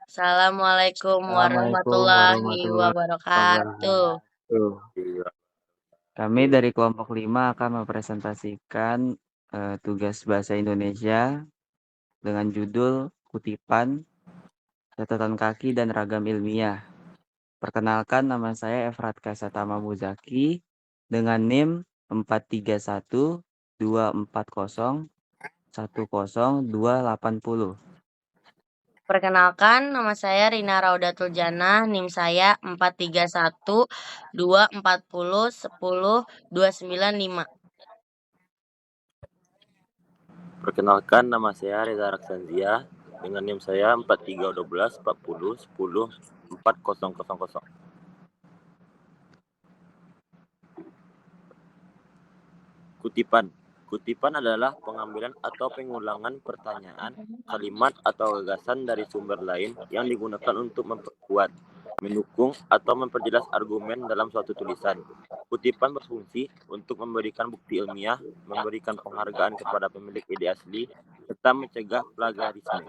Assalamualaikum Assalamualaikum warahmatullahi warahmatullahi wabarakatuh. wabarakatuh. Iya. Kami dari kelompok 5 akan mempresentasikan tugas bahasa Indonesia dengan judul kutipan, catatan kaki, dan ragam ilmiah. Perkenalkan, nama saya Efrat Kasatama Muzaki dengan NIM 43124010280. Perkenalkan, nama saya Rina Raudatul Janah, NIM saya 43124010295. Perkenalkan, nama saya Reza Raksanzia dengan NIM saya 431240104000. Kutipan adalah pengambilan atau pengulangan pertanyaan, kalimat, atau gagasan dari sumber lain yang digunakan untuk memperkuat, mendukung, atau memperjelas argumen dalam suatu tulisan. Kutipan berfungsi untuk memberikan bukti ilmiah, memberikan penghargaan kepada pemilik ide asli, serta mencegah plagiarisme.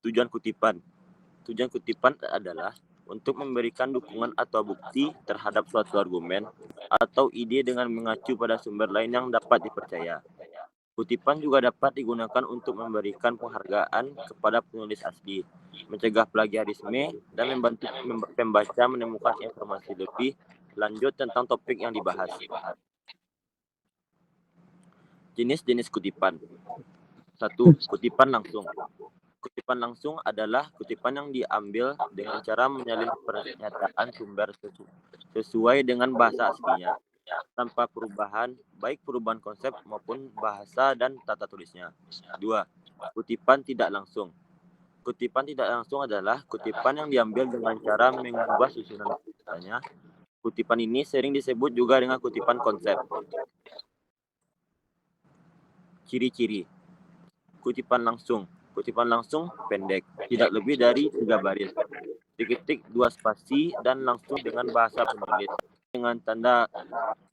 Tujuan kutipan adalah untuk memberikan dukungan atau bukti terhadap suatu argumen atau ide dengan mengacu pada sumber lain yang dapat dipercaya. Kutipan juga dapat digunakan untuk memberikan penghargaan kepada penulis asli, mencegah plagiarisme, dan membantu pembaca menemukan informasi lebih lanjut tentang topik yang dibahas. Jenis-jenis kutipan. 1. Kutipan langsung. Kutipan langsung adalah kutipan yang diambil dengan cara menyalin pernyataan sumber sesuai dengan bahasa aslinya, tanpa perubahan, baik perubahan konsep maupun bahasa dan tata tulisnya. 2. Kutipan tidak langsung. Kutipan tidak langsung adalah kutipan yang diambil dengan cara mengubah susunan katanya. Kutipan ini sering disebut juga dengan kutipan konsep. Ciri-ciri kutipan langsung. Kutipan langsung pendek, tidak lebih dari 3 baris, diketik 2 spasi, dan langsung dengan bahasa penulis, dengan tanda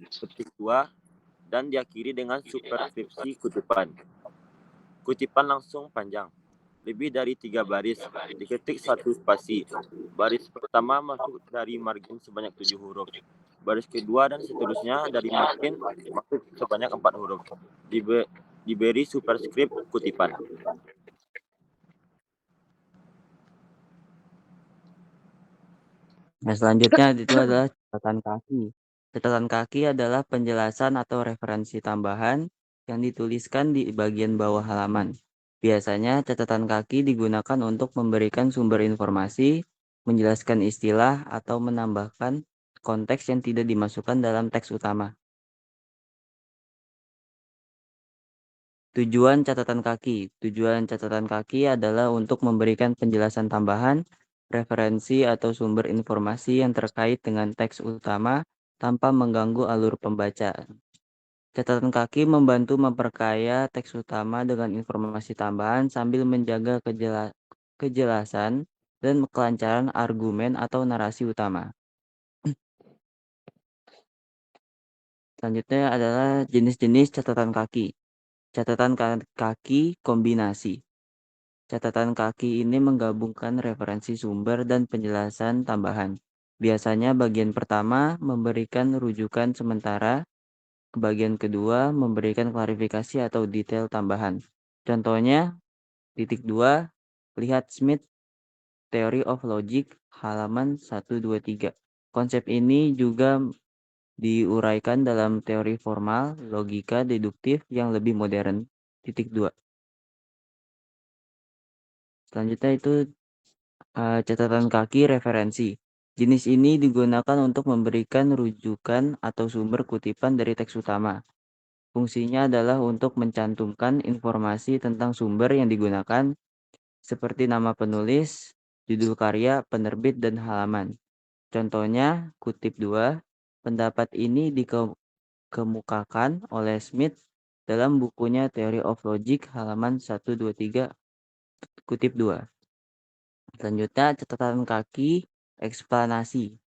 petik 2, dan diakhiri dengan superskripsi kutipan. Kutipan langsung panjang, lebih dari 3 baris, diketik 1 spasi. Baris pertama masuk dari margin sebanyak 7 huruf. Baris kedua dan seterusnya dari margin masuk sebanyak 4 huruf. Diberi superskrip kutipan. Nah, selanjutnya itu adalah catatan kaki. Catatan kaki adalah penjelasan atau referensi tambahan yang dituliskan di bagian bawah halaman. Biasanya catatan kaki digunakan untuk memberikan sumber informasi, menjelaskan istilah, atau menambahkan konteks yang tidak dimasukkan dalam teks utama. Tujuan catatan kaki. Tujuan catatan kaki adalah untuk memberikan penjelasan tambahan, referensi atau sumber informasi yang terkait dengan teks utama tanpa mengganggu alur pembaca. Catatan kaki membantu memperkaya teks utama dengan informasi tambahan sambil menjaga kejelasan dan kelancaran argumen atau narasi utama. Selanjutnya adalah jenis-jenis catatan kaki. Catatan kaki kombinasi. Catatan kaki ini menggabungkan referensi sumber dan penjelasan tambahan. Biasanya bagian pertama memberikan rujukan sementara, bagian kedua memberikan klarifikasi atau detail tambahan. Contohnya, titik 2, lihat Smith Theory of Logic halaman 123. Konsep ini juga diuraikan dalam teori formal logika deduktif yang lebih modern. Titik 2. Selanjutnya itu catatan kaki referensi. Jenis ini digunakan untuk memberikan rujukan atau sumber kutipan dari teks utama. Fungsinya adalah untuk mencantumkan informasi tentang sumber yang digunakan, seperti nama penulis, judul karya, penerbit, dan halaman. Contohnya, kutip 2, pendapat ini dikemukakan oleh Smith dalam bukunya Theory of Logic halaman 123, kutip 2. Selanjutnya, catatan kaki eksplanasi.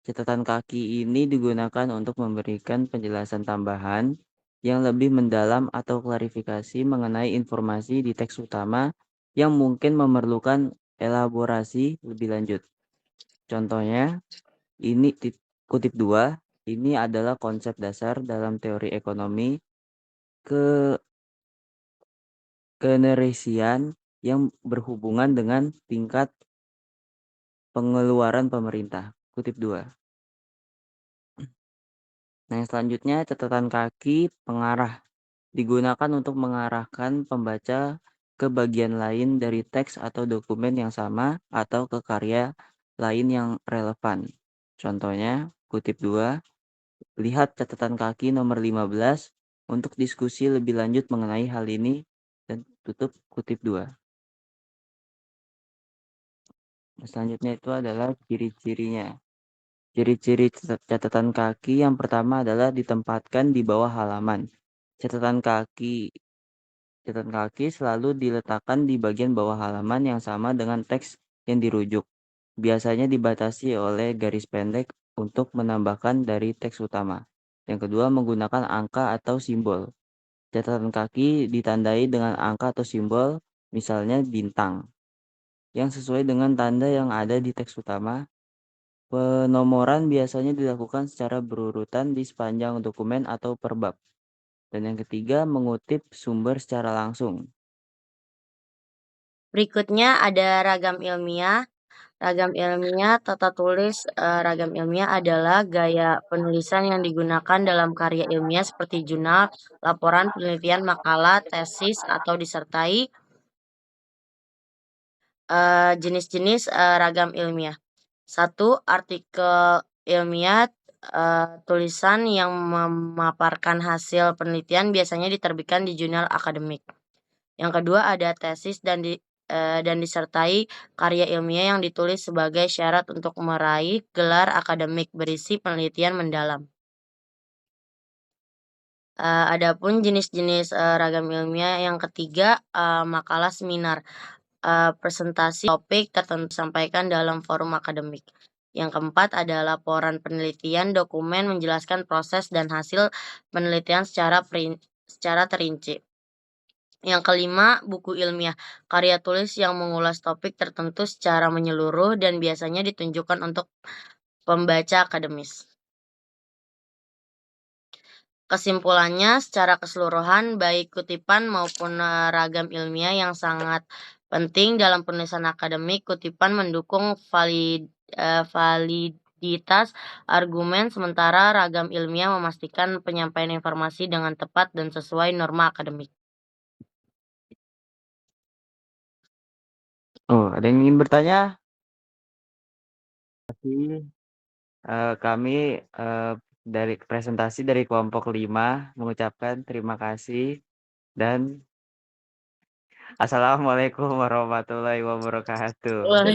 Catatan kaki ini digunakan untuk memberikan penjelasan tambahan yang lebih mendalam atau klarifikasi mengenai informasi di teks utama yang mungkin memerlukan elaborasi lebih lanjut. Contohnya, ini kutip 2, ini adalah konsep dasar dalam teori ekonomi ke kenerisian yang berhubungan dengan tingkat pengeluaran pemerintah. Kutip 2. Nah, yang selanjutnya catatan kaki pengarah digunakan untuk mengarahkan pembaca ke bagian lain dari teks atau dokumen yang sama atau ke karya lain yang relevan. Contohnya, kutip 2, lihat catatan kaki nomor 15 untuk diskusi lebih lanjut mengenai hal ini dan tutup kutip 2. Selanjutnya itu adalah ciri-cirinya. Ciri-ciri catatan kaki yang pertama adalah ditempatkan di bawah halaman. Catatan kaki selalu diletakkan di bagian bawah halaman yang sama dengan teks yang dirujuk. Biasanya dibatasi oleh garis pendek untuk menambahkan dari teks utama. Yang kedua, menggunakan angka atau simbol. Catatan kaki ditandai dengan angka atau simbol, misalnya bintang, yang sesuai dengan tanda yang ada di teks utama. Penomoran biasanya dilakukan secara berurutan di sepanjang dokumen atau per bab. Dan yang ketiga, mengutip sumber secara langsung. Berikutnya ada ragam ilmiah. Ragam ilmiah, tata tulis ragam ilmiah adalah gaya penulisan yang digunakan dalam karya ilmiah seperti jurnal, laporan, penelitian, makalah, tesis, atau disertai. Jenis-jenis ragam ilmiah. 1. Artikel ilmiah, tulisan yang memaparkan hasil penelitian biasanya diterbitkan di jurnal akademik. Yang kedua ada tesis dan disertai karya ilmiah yang ditulis sebagai syarat untuk meraih gelar akademik berisi penelitian mendalam. Adapun jenis-jenis ragam ilmiah yang ketiga, makalah seminar. Presentasi topik tertentu disampaikan dalam forum akademik. Yang keempat ada laporan penelitian, dokumen menjelaskan proses dan hasil penelitian secara terinci. Yang kelima, buku ilmiah, karya tulis yang mengulas topik tertentu secara menyeluruh dan biasanya ditunjukkan untuk pembaca akademis. Kesimpulannya, secara keseluruhan, baik kutipan maupun ragam ilmiah yang sangat penting dalam penulisan akademik. Kutipan mendukung validitas argumen, sementara ragam ilmiah memastikan penyampaian informasi dengan tepat dan sesuai norma akademik. Oh, ada yang ingin bertanya? Kami dari presentasi dari kelompok 5 mengucapkan terima kasih dan Assalamualaikum warahmatullahi wabarakatuh.